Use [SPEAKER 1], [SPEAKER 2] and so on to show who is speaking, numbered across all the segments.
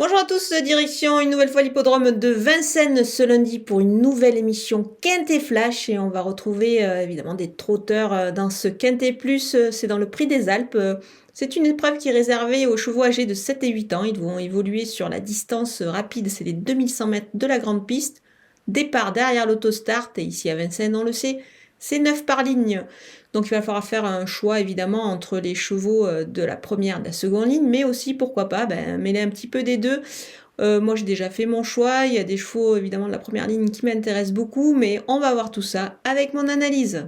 [SPEAKER 1] Bonjour à tous, direction une nouvelle fois l'hippodrome de Vincennes ce lundi pour une nouvelle émission Quintet Flash et on va retrouver évidemment des trotteurs dans ce Quintet Plus, c'est dans le Prix des Alpes. C'est une épreuve qui est réservée aux chevaux âgés de 7 et 8 ans, ils vont évoluer sur la distance rapide, c'est les 2100 mètres de la grande piste. Départ derrière l'autostart et ici à Vincennes on le sait, c'est 9 par ligne. Donc il va falloir faire un choix évidemment entre les chevaux de la première et de la seconde ligne, mais aussi pourquoi pas mêler un petit peu des deux. Moi j'ai déjà fait mon choix, il y a des chevaux évidemment de la première ligne qui m'intéressent beaucoup, mais on va voir tout ça avec mon analyse.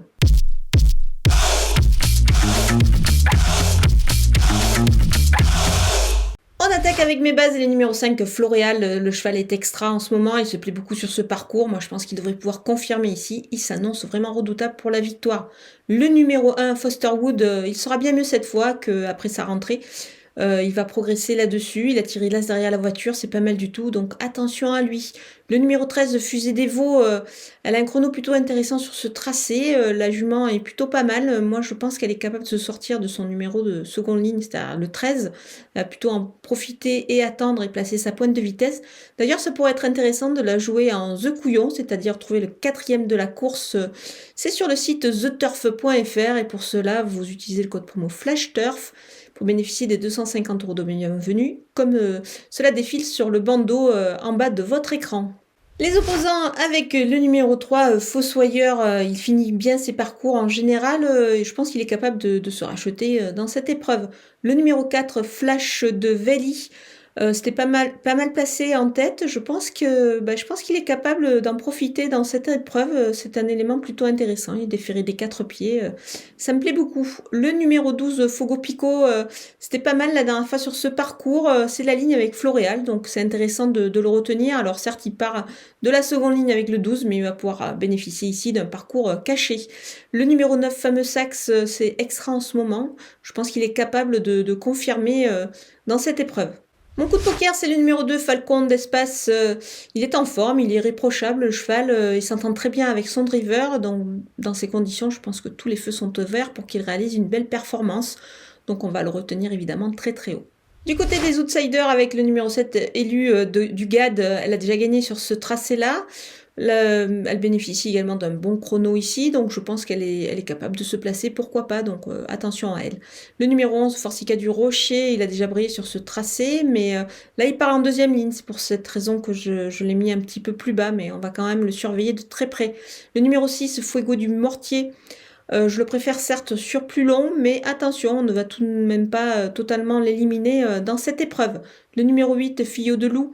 [SPEAKER 1] On attaque avec mes bases et les numéro 5, Floréal. Le cheval est extra en ce moment, il se plaît beaucoup sur ce parcours. Moi je pense qu'il devrait pouvoir confirmer ici. Il s'annonce vraiment redoutable pour la victoire. Le numéro 1, Fosterwood, il sera bien mieux cette fois qu'après sa rentrée. Il va progresser là-dessus, il a tiré l'as derrière la voiture, c'est pas mal du tout, donc attention à lui. Le numéro 13, Fusée des Veaux, elle a un chrono plutôt intéressant sur ce tracé, la jument est plutôt pas mal, moi je pense qu'elle est capable de se sortir de son numéro de seconde ligne, c'est-à-dire le 13, elle va plutôt en profiter et attendre et placer sa pointe de vitesse. D'ailleurs ça pourrait être intéressant de la jouer en The Couillon, c'est-à-dire trouver le 4e de la course, c'est sur le site theturf.fr et pour cela vous utilisez le code promo FlashTurf pour bénéficier des 250 € de bienvenue, comme cela défile sur le bandeau en bas de votre écran. Les opposants avec le numéro 3, Fossoyeur, il finit bien ses parcours en général et je pense qu'il est capable de se racheter dans cette épreuve. Le numéro 4, Flash de Veli, c'était pas mal placé en tête. Je pense qu'il est capable d'en profiter dans cette épreuve. C'est un élément plutôt intéressant. Il est déféré des 4 pieds. Ça me plaît beaucoup. Le numéro 12, Fogo Pico, c'était pas mal la dernière fois sur ce parcours. C'est la ligne avec Floréal, donc c'est intéressant de le retenir. Alors certes, il part de la seconde ligne avec le 12, mais il va pouvoir bénéficier ici d'un parcours caché. Le numéro 9, Fameux Saxe, c'est extra en ce moment. Je pense qu'il est capable de confirmer dans cette épreuve. Mon coup de poker, c'est le numéro 2, Falcon d'Espace. Il est en forme, il est irréprochable, le cheval. Il s'entend très bien avec son driver. Donc, dans ces conditions, je pense que tous les feux sont au vert pour qu'il réalise une belle performance. Donc, on va le retenir évidemment très très haut. Du côté des outsiders, avec le numéro 7, élu du GAD, elle a déjà gagné sur ce tracé-là. Elle bénéficie également d'un bon chrono ici, donc je pense qu'elle est capable de se placer, pourquoi pas, donc attention à elle. Le numéro 11, Forsica du Rocher, il a déjà brillé sur ce tracé, mais là il part en deuxième ligne, c'est pour cette raison que je l'ai mis un petit peu plus bas, mais on va quand même le surveiller de très près. Le numéro 6, Fuego du Mortier, je le préfère certes sur plus long, mais attention, on ne va tout de même pas totalement l'éliminer dans cette épreuve. Le numéro 8, Fillot de Loup,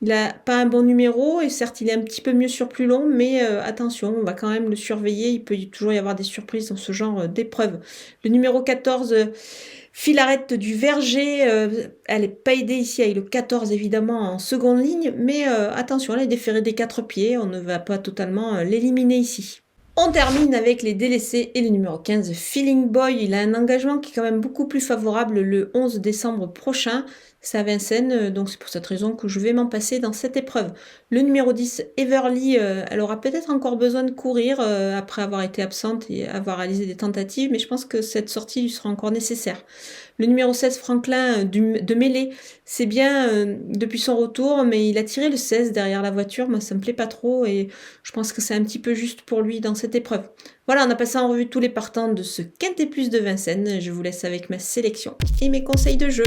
[SPEAKER 1] il n'a pas un bon numéro et certes il est un petit peu mieux sur plus long, mais attention, on va quand même le surveiller, il peut toujours y avoir des surprises dans ce genre d'épreuve. Le numéro 14, Filarette du Verger, elle est pas aidée ici avec le 14 évidemment en seconde ligne, mais attention, elle est déférée des 4 pieds, on ne va pas totalement l'éliminer ici. On termine avec les délaissés et le numéro 15, Feeling Boy. Il a un engagement qui est quand même beaucoup plus favorable le 11 décembre prochain. C'est à Vincennes, donc c'est pour cette raison que je vais m'en passer dans cette épreuve. Le numéro 10, Everly, elle aura peut-être encore besoin de courir après avoir été absente et avoir réalisé des tentatives, mais je pense que cette sortie lui sera encore nécessaire. Le numéro 16, Franklin de Mêlée, c'est bien depuis son retour, mais il a tiré le 16 derrière la voiture. Moi, ça me plaît pas trop et je pense que c'est un petit peu juste pour lui dans cette épreuve. Voilà, on a passé en revue tous les partants de ce Quintet Plus de Vincennes. Je vous laisse avec ma sélection et mes conseils de jeu.